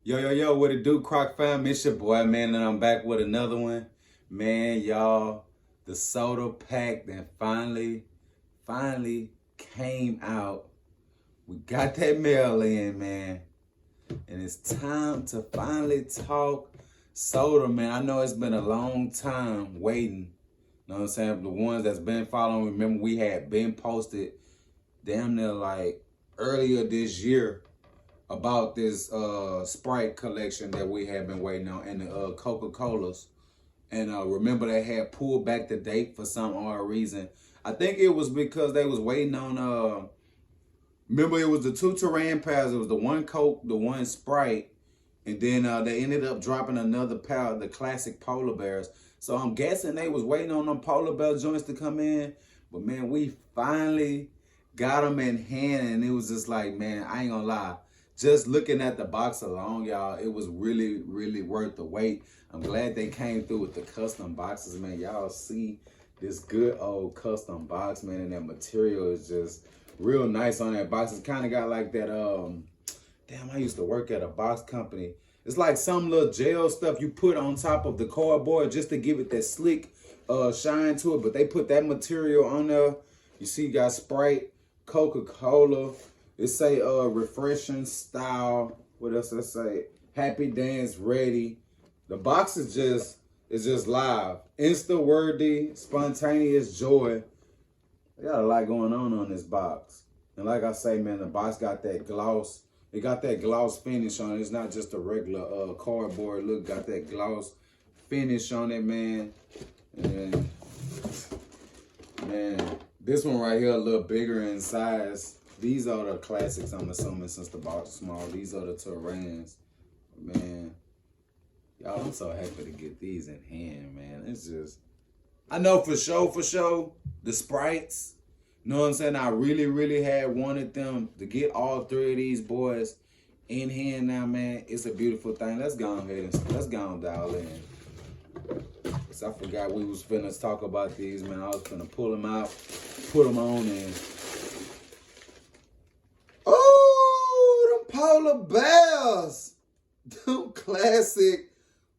Yo, what it do, Croc fam? It's your boy, man, and I'm back with another one. Man, y'all, the soda pack that finally came out. We got that mail in, man. And it's time to finally talk soda, man. I know it's been a long time waiting. You know what I'm saying? The ones that's been following, remember we had been posted damn near like earlier this year about this Sprite collection that we have been waiting on, and the Coca-Colas. And remember they had pulled back the date for some odd reason. I think it was because they was waiting on, remember it was the two Terran pairs. It was the one Coke, the one Sprite. And then they ended up dropping another pair of the classic polar bears. So I'm guessing they was waiting on them polar bear joints to come in. But man, we finally got them in hand, and it was just like, man, I ain't gonna lie. Just looking at the box alone, y'all, it was really worth the wait. I'm glad they came through with the custom boxes, man. Y'all see this good old custom box, man, and that material is just real nice on that box. It's kind of got like that, damn, I used to work at a box company. It's like some little gel stuff you put on top of the cardboard just to give it that slick shine to it. But they put that material on there. You see, you got Sprite, Coca-Cola. It say refreshing style. What else I say? Happy dance ready. The box is just live. Insta worthy, spontaneous joy. They got a lot going on this box. And like I say, man, the box got that gloss. It got that gloss finish on it. It's not just a regular cardboard look. Got that gloss finish on it, man. And man, this one right here a little bigger in size. These are the classics, I'm assuming, since the box is small. These are the Terrans. Man, y'all, I'm so happy to get these in hand, man. It's just, I know for sure, the Sprites, you know what I'm saying? I really had wanted them to get all three of these boys in hand now, man. It's a beautiful thing. Let's go ahead and let's go and dial in. So I forgot we was finna talk about these, man. I was finna pull them out, put them on, and oh, them polar bears. Them classic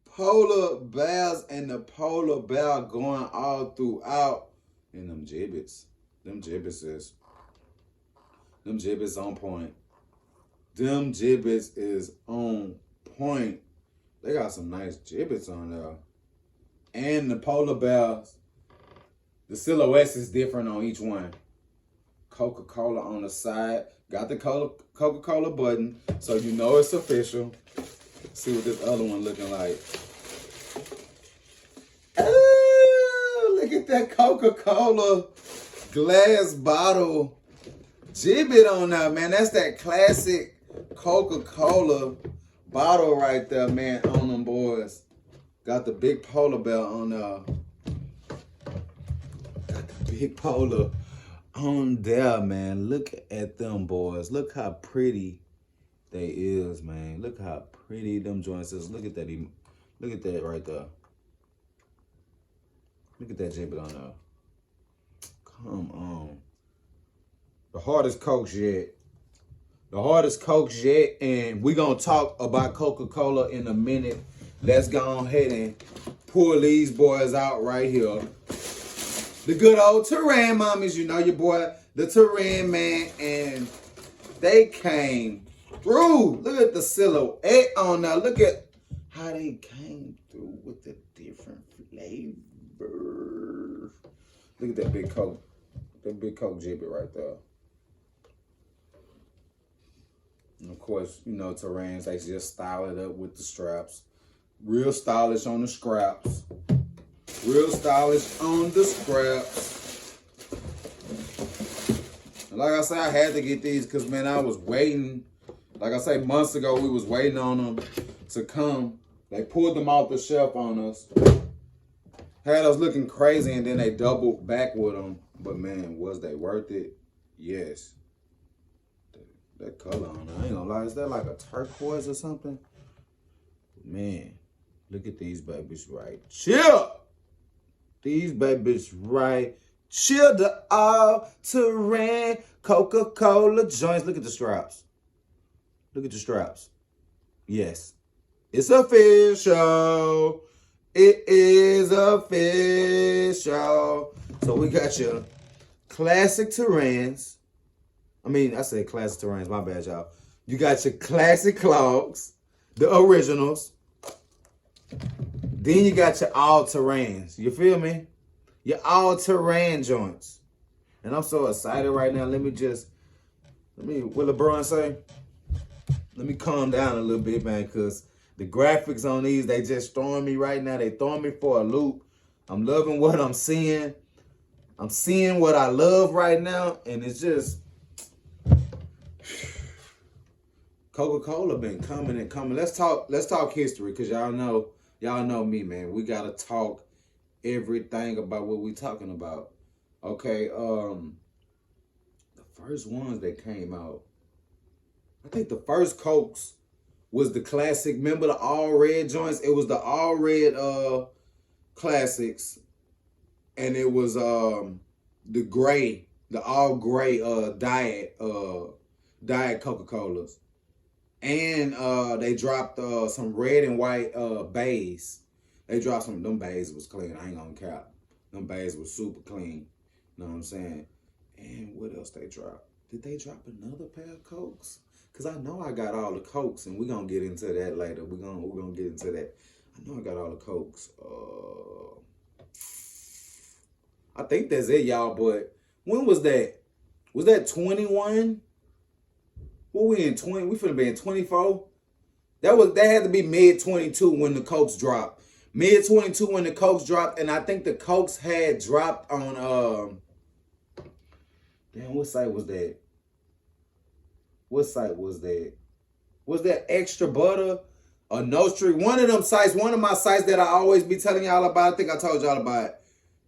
polar bears, and the polar bear going all throughout. And them gibbets. Them gibbets on point. Them gibbets is on point. They got some nice gibbets on there. And the polar bears, the silhouettes is different on each one. Coca-Cola on the side. Got the Coca-Cola button, so you know it's official. Let's see what this other one looking like. Oh, look at that Coca-Cola glass bottle gibbet on there, man. That's that classic Coca-Cola bottle right there, man, on them boys. Got the big polar bear on there. Got the big polar on there, man. Look at them boys. Look how pretty they is, man. Look how pretty them joints is. Look at that. Look at that right there. Look at that gibbet on there. Come on. The hardest Cokes yet. The hardest Cokes yet. And we're going to talk about Coca-Cola in a minute. Let's go ahead and pull these boys out right here. The good old Terran mommies, you know your boy, the Terran man, and they came through. Look at the silhouette on now. Look at how they came through with the different flavors. Look at that big Coke gibbet right there. And of course, you know, Terrans, they just style it up with the straps. Real stylish on the scraps. Real stylish on the scraps. And like I said, I had to get these because, man, I was waiting. Like I say, months ago, we was waiting on them to come. They pulled them off the shelf on us. Had us looking crazy, and then they doubled back with them. But, man, was they worth it? Yes. That color on it, I ain't gonna lie. Is that like a turquoise or something? Man, look at these babies right. Chill! These babies right. Chill, the all-terrain Coca-Cola joints. Look at the straps. Look at the straps. Yes, It's official. It is official. So we got your classic Terrans. I said classic Terrans, my bad, y'all. You got your classic Clogs, the originals. Then you got your all-terrains. You feel me? Your all-terrain joints. And I'm so excited right now. What LeBron say? Let me calm down a little bit, man, because the graphics on these, they just throwing me right now. They throwing me for a loop. I'm loving what I'm seeing. I'm seeing what I love right now, and it's just Coca-Cola been coming and coming. Let's talk history, because y'all know me, man. We gotta talk everything about what we talking about. Okay, the first ones that came out, I think the first Cokes was the classic. Remember the all red joints? It was the all red classics, and it was the all gray diet Coca-Colas. And they dropped some red and white bays. They dropped some, them bays was clean. I ain't gonna cap. Them bays was super clean. You know what I'm saying? And what else they dropped? Did they drop another pair of Cokes? Cause I know I got all the Cokes, and we're gonna get into that later. We're gonna get into that. I know I got all the Cokes. I think that's it, y'all. But when was that? Was that 21? What we in 20? We finna be in 24. That had to be mid 22 when the Cokes dropped. Mid 22 when the Cokes dropped, and I think the Cokes had dropped on damn, what site was that? What site was that? Was that Extra Butter or No Street? One of them sites, one of my sites that I always be telling y'all about. I think I told y'all about it.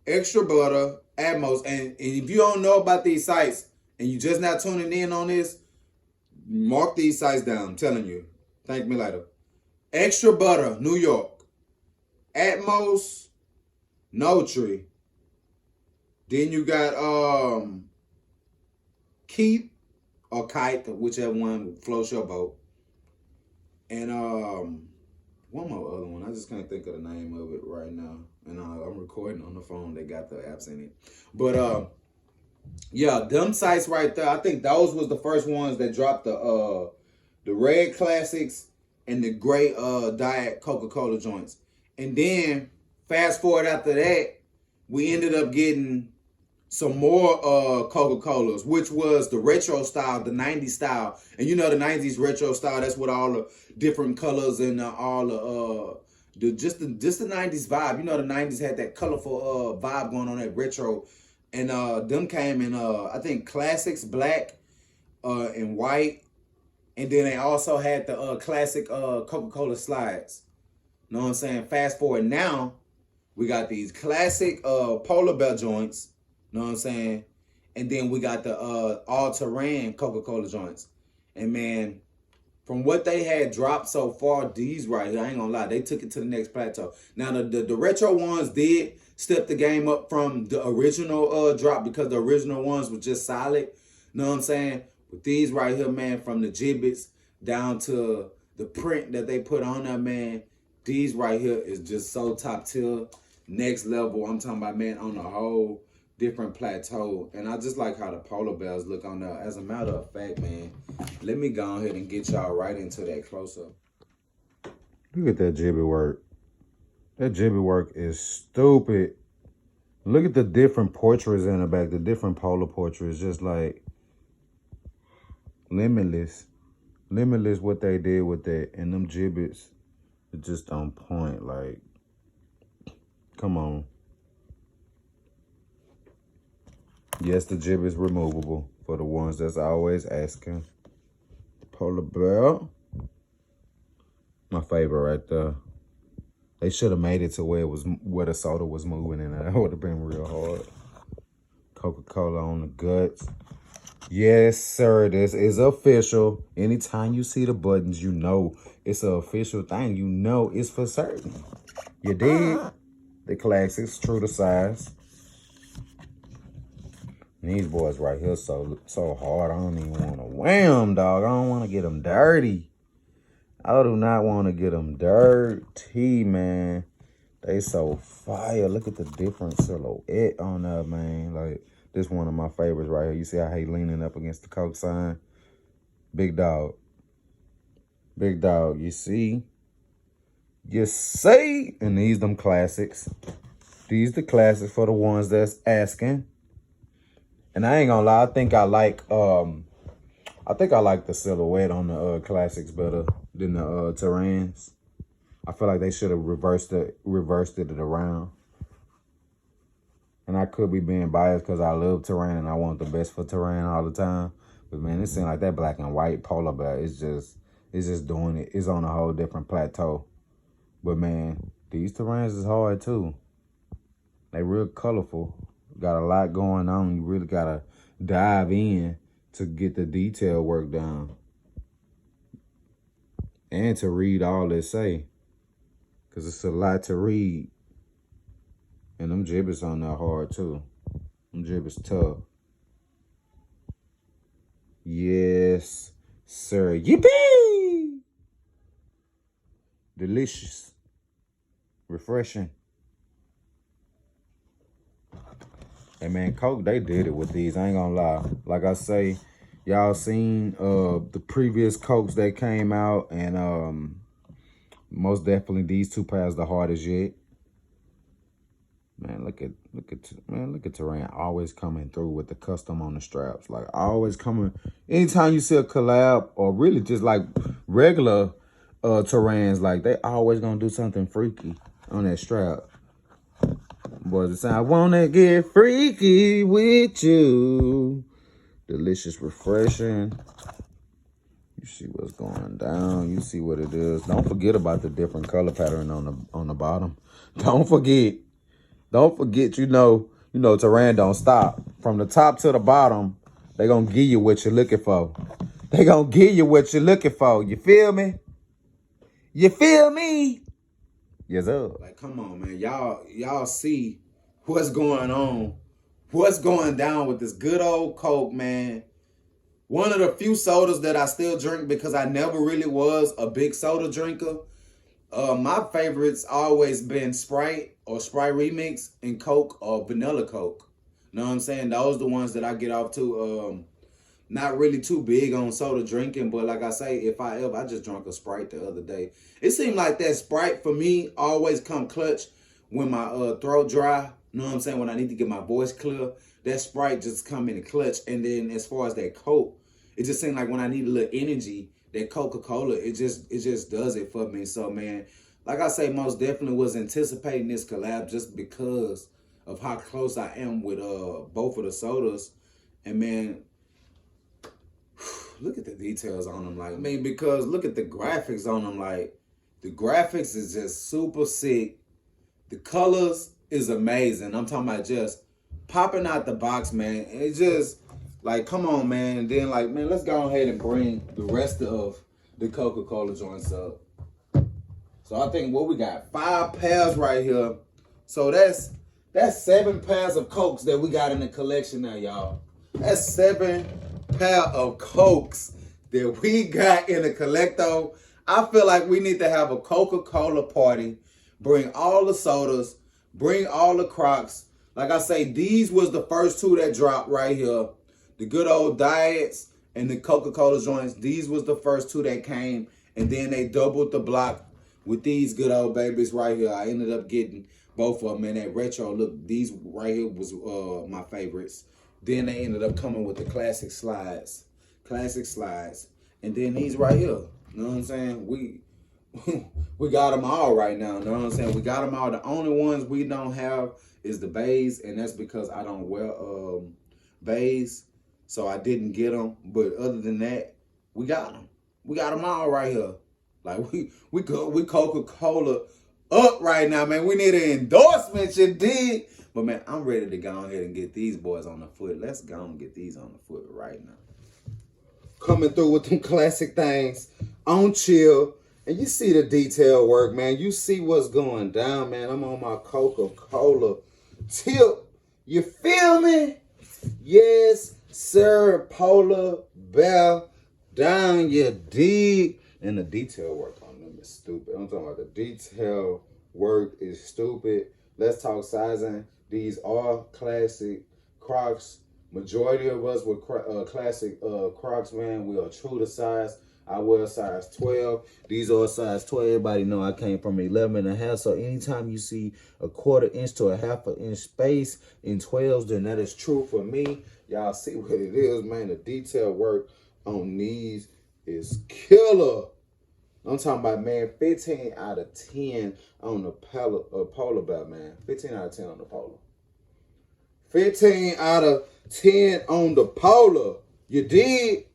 Extra Butter, Atmos. And if you don't know about these sites and you just not tuning in on this, mark these sites down. I'm telling you. Thank me later. Extra Butter, New York. Atmos, No Tree. Then you got Keep or Kite, whichever one floats your boat. And one more other one. I just can't think of the name of it right now. And I'm recording on the phone. They got the apps in it. But yeah, them sites right there. I think those was the first ones that dropped the red classics and the gray diet Coca-Cola joints. And then fast forward after that, we ended up getting some more Coca-Colas, which was the retro style, the 90s style. And you know the 90s retro style, that's what all the different colors and all the just the 90s vibe. You know the 90s had that colorful vibe going on, that retro. And them came in I think classics, black and white. And then they also had the classic Coca-Cola slides. You know what I'm saying? Fast forward now, we got these classic polar bear joints. You know what I'm saying? And then we got the all-terrain Coca-Cola joints. And man, from what they had dropped so far, these right here, I ain't gonna lie, they took it to the next plateau. Now, the retro ones did step the game up from the original drop, because the original ones were just solid. You know what I'm saying? But these right here, man, from the gibbets down to the print that they put on there, man, these right here is just so top tier, next level. I'm talking about, man, on the whole different plateau. And I just like how the polar bears look on there. As a matter of fact, man, let me go ahead and get y'all right into that close-up. Look at that gibbet work. That gibbet work is stupid. Look at the different portraits in the back, the different polar portraits, just like limitless. Limitless what they did with that. And them gibbets are just on point. Like, come on. Yes, the gibbet's removable for the ones that's always asking. Polar bear. My favorite right there. They should have made it to where it was, where the soda was moving, and that would have been real hard. Coca-Cola on the guts. Yes, sir. This is official. Anytime you see the buttons, you know it's an official thing. You know it's for certain. You dig? The classics, true to size. And these boys right here so hard. I don't even want to wear them, dog. I don't want to get them dirty. I do not want to get them dirty, man. They so fire. Look at the different silhouette on there, man. Like, this one of my favorites right here. You see how he leaning up against the Coke sign? Big dog. Big dog, you see? You see? And these them classics. These the classics for the ones that's asking. And I ain't gonna lie, I think I like the silhouette on the classics better than the Terrans. I feel like they should have reversed it around. And I could be being biased because I love Terran and I want the best for Terran all the time. But man, it seems like that black and white polar bear is just doing it. It's on a whole different plateau. But man, these Terrans is hard too. They real colorful. Got a lot going on. You really gotta dive in to get the detail work down. And to read all they say. Cause it's a lot to read. And them gibbets on there hard too. Them gibbets tough. Yes, sir. Yippee! Delicious. Refreshing. Hey man, Coke, they did it with these. I ain't gonna lie. Like I say, y'all seen the previous Cokes that came out, and most definitely these two pairs the hardest yet. Man, look at Terran always coming through with the custom on the straps. Like always coming. Anytime you see a collab or really just like regular Terrans, like they always gonna do something freaky on that strap. Boys, it's I wanna get freaky with you. Delicious, refreshing. You see what's going down. You see what it is. Don't forget about the different color pattern on the bottom. Don't forget. Don't forget, you know, Terran don't stop. From the top to the bottom, they gonna give you what you're looking for. They gonna give you what you're looking for. You feel me? You feel me? Yes, sir. Like, come on, man. Y'all see what's going on. What's going down with this good old Coke, man. One of the few sodas that I still drink because I never really was a big soda drinker. My favorites always been Sprite or Sprite Remix and Coke or Vanilla Coke. Know what I'm saying? Those the ones that I get off to. Not really too big on soda drinking, but like I say, if I just drank a Sprite the other day. It seemed like that Sprite for me always come clutch when my throat dry. Know what I'm saying? When I need to get my voice clear, that Sprite just come in a clutch. And then as far as that Coke, it just seemed like when I need a little energy, that Coca-Cola, it just does it for me. So man, like I say, most definitely was anticipating this collab just because of how close I am with both of the sodas. And man, look at the details on them. Like, I mean, because look at the graphics on them. Like, the graphics is just super sick. The colors is amazing. I'm talking about just popping out the box, man. And it's just like, come on, man. And then like, man, let's go ahead and bring the rest of the Coca-Cola joints up. So I think what we got 5 pairs right here. So that's 7 pairs of Cokes that we got in the collection now, y'all. That's 7 pair of Cokes that we got in the collecto. I feel like we need to have a Coca-Cola party. Bring all the sodas. Bring all the Crocs. Like I say, these was the first 2 that dropped right here. The good old Diets and the Coca-Cola joints. These was the first 2 that came. And then they doubled the block with these good old babies right here. I ended up getting both of them in that retro look. These right here was my favorites. Then they ended up coming with the classic slides. Classic slides. And then these right here. You know what I'm saying? We got them all right now. You know what I'm saying? We got them all. The only ones we don't have is the bays. And that's because I don't wear bays. So I didn't get them. But other than that, we got them. We got them all right here. Like, we Coca-Cola up right now, man. We need an endorsement, you dig? But, man, I'm ready to go ahead and get these boys on the foot. Let's go and get these on the foot right now. Coming through with them classic things on chill. And you see the detail work, man. You see what's going down, man. I'm on my Coca-Cola tip. You feel me? Yes, sir. Polar bear down, you dig? And the detail work on them is stupid. I'm talking about the detail work is stupid. Let's talk sizing. These are classic Crocs. Majority of us with classic Crocs, man, we are true to size. I wear size 12. These are size 12. Everybody know I came from 11.5. So anytime you see a 1/4 inch to a 1/2 inch space in 12s, then that is true for me. Y'all see what it is, man. The detail work on these is killer. I'm talking about, man, 15 out of 10 on the polar bear, man. 15 out of 10 on the polar. 15 out of 10 on the polar. You did?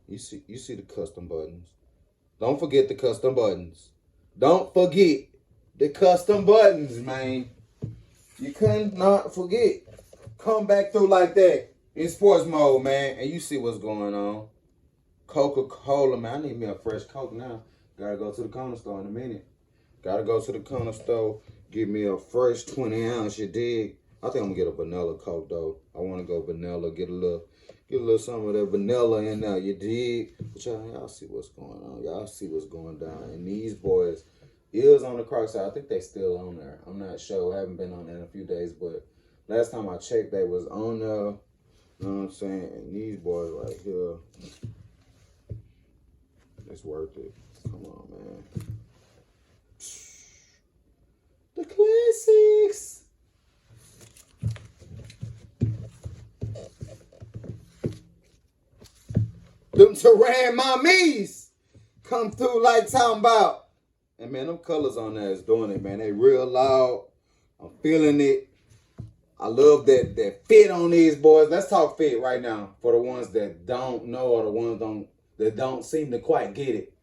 You see the custom buttons. Don't forget the custom buttons. Don't forget the custom buttons, man. You could not forget. Come back through like that in sports mode, man, and you see what's going on. Coca-Cola, man. I need me a fresh Coke now. Gotta go to the corner store in a minute. Gotta go to the corner store, get me a fresh 20 ounce, you dig? I think I'm gonna get a vanilla Coke though. I wanna go vanilla, get a little some of that vanilla in there, you dig? But y'all see what's going on. Y'all see what's going down. And these boys is on the Crocs side. I think they still on there. I'm not sure. I haven't been on there in a few days, but last time I checked, they was on there. You know what I'm saying? And these boys right here, it's worth it. Come on, man. The classics. Them Terran mommies come through like talking about. And man, them colors on there is doing it, man. They real loud. I'm feeling it. I love that fit on these boys. Let's talk fit right now for the ones that don't know or the ones that don't seem to quite get it.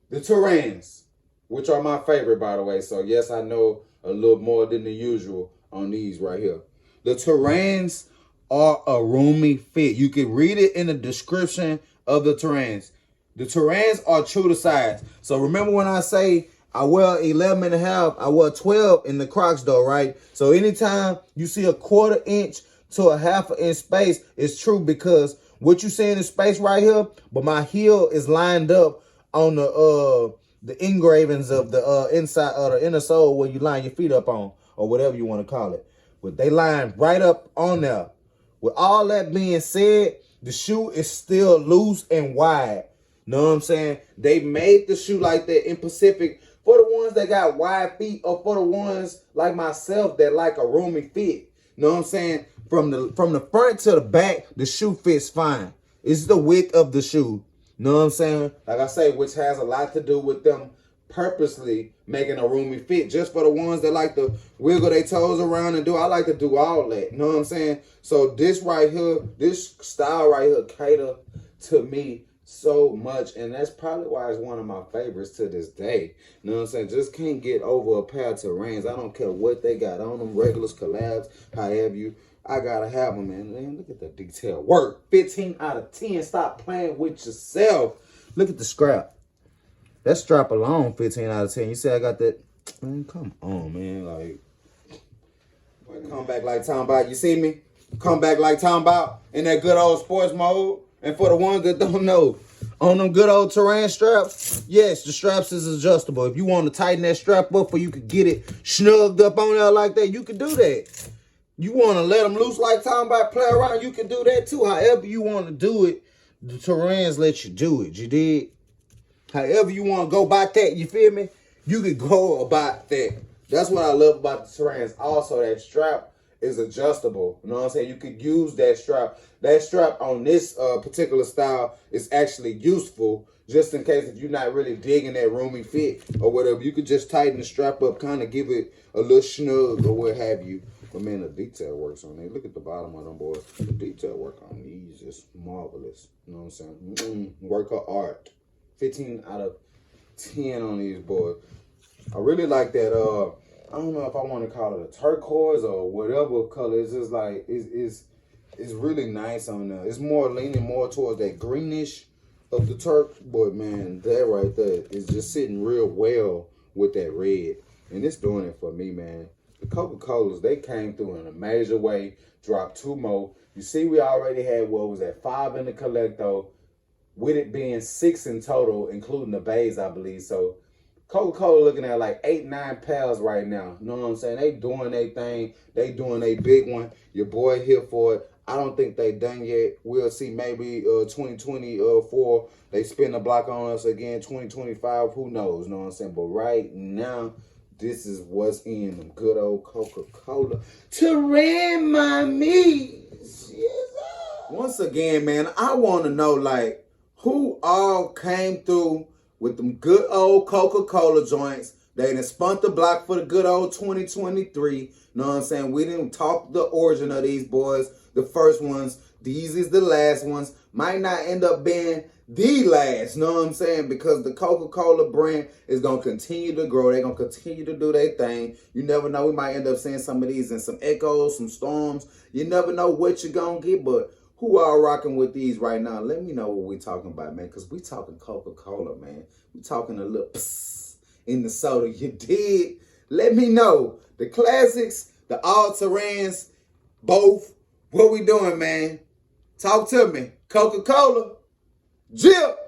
The Terrans, which are my favorite, by the way. So yes, I know a little more than the usual on these right here. The Terrans are a roomy fit. You can read it in the description of the Terrans. The Terrans are true to size. So remember when I say I wear 11.5, I wear 12 in the Crocs though, right? So anytime you see a 1/4 inch to a 1/2 inch space, it's true because what you see in the space right here, but my heel is lined up on the engravings of the inside or the inner sole where you line your feet up on or whatever you want to call it. But they line right up on there. With all that being said, the shoe is still loose and wide. Know what I'm saying? They made the shoe like that in Pacific for the ones that got wide feet or for the ones like myself that like a roomy fit. Know what I'm saying? From the front to the back, the shoe fits fine. It's the width of the shoe. Know what I'm saying? Like I say, which has a lot to do with them purposely making a roomy fit. Just for the ones that like to wiggle their toes around and do. I like to do all that. You know what I'm saying? So this right here, this style right here cater to me so much. And that's probably why it's one of my favorites to this day. You know what I'm saying? Just can't get over a pair of Terrans. I don't care what they got on them, regulars, collabs, however you. I gotta have them, man. Man, look at the detail work. 15 out of 10. Stop playing with yourself. Look at the scrap. That strap alone, 15 out of 10. You say I got that? Man, come on, man. Like, come back like talking about. You see me? Come back like talking about in that good old sports mode. And for the ones that don't know, on them good old Terran straps, yes, the straps is adjustable. If you want to tighten that strap up or you could get it snugged up on there like that, you could do that. You want to let them loose like talking about play around, you can do that too. However you want to do it, the Terrans let you do it. You did? However you want to go about that, you feel me? You could go about that. That's what I love about the Terrans. Also, that strap is adjustable. You know what I'm saying? You could use that strap. That strap on this particular style is actually useful just in case if you're not really digging that roomy fit or whatever. You could just tighten the strap up, kind of give it a little snug or what have you. But man, the detail works on it. Look at the bottom of them, boys. The detail work on these is marvelous. You know what I'm saying? Work of art. 15 out of 10 on these boys. I really like that. I don't know if I want to call it a turquoise or whatever color. It's just like it's really nice on there. It's more leaning more towards that greenish of the turk. But man, that right there is just sitting real well with that red, and it's doing it for me, man. The Coca-Colas, they came through in a major way, dropped 2 more. You see, we already had, what was that, 5 in the Collecto. with it being 6 in total, including the bays, I believe. So Coca-Cola looking at like 8-9 pals right now. You know what I'm saying? They doing their thing. They doing a big one. Your boy here for it. I don't think they done yet. We'll see maybe 2024 they spin the block on us again. 2025, who knows? You know what I'm saying? But right now, this is what's in them good old Coca-Cola to remind me. Once again, man, I want to know like who all came through with them good old Coca-Cola joints. They done spun the block for the good old 2023. You know what I'm saying? We didn't talk the origin of these boys. The first ones. These is the last ones. Might not end up being the last. You know what I'm saying? Because the Coca-Cola brand is going to continue to grow. They're going to continue to do their thing. You never know. We might end up seeing some of these in some echoes, some storms. You never know what you're going to get. But who are rocking with these right now? Let me know what we talking about, man. Because we talking Coca-Cola, man. We talking a little psst in the soda. You did? Let me know. The classics, the all-terrains, both. What we doing, man? Talk to me. Coca-Cola. Jip.